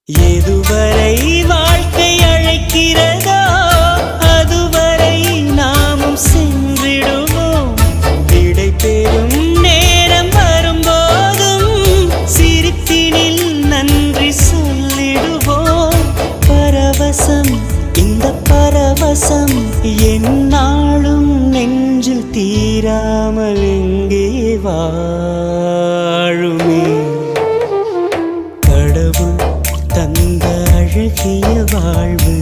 எதுவரை வாழ்க்கை அழைக்கிறதோ அதுவரை நாமும் சென்றிடுவோம். விடை பெறும் நேரம் வரும்போதும் சிரிப்பினில் நன்றி சொல்லிடுவோம். பரவசம், இந்த பரவசம் எந்நாளும் நெஞ்சில் தீராமல் எங்கே வாழுமே. கடவுள் தந்த அழகிய வாழ்வு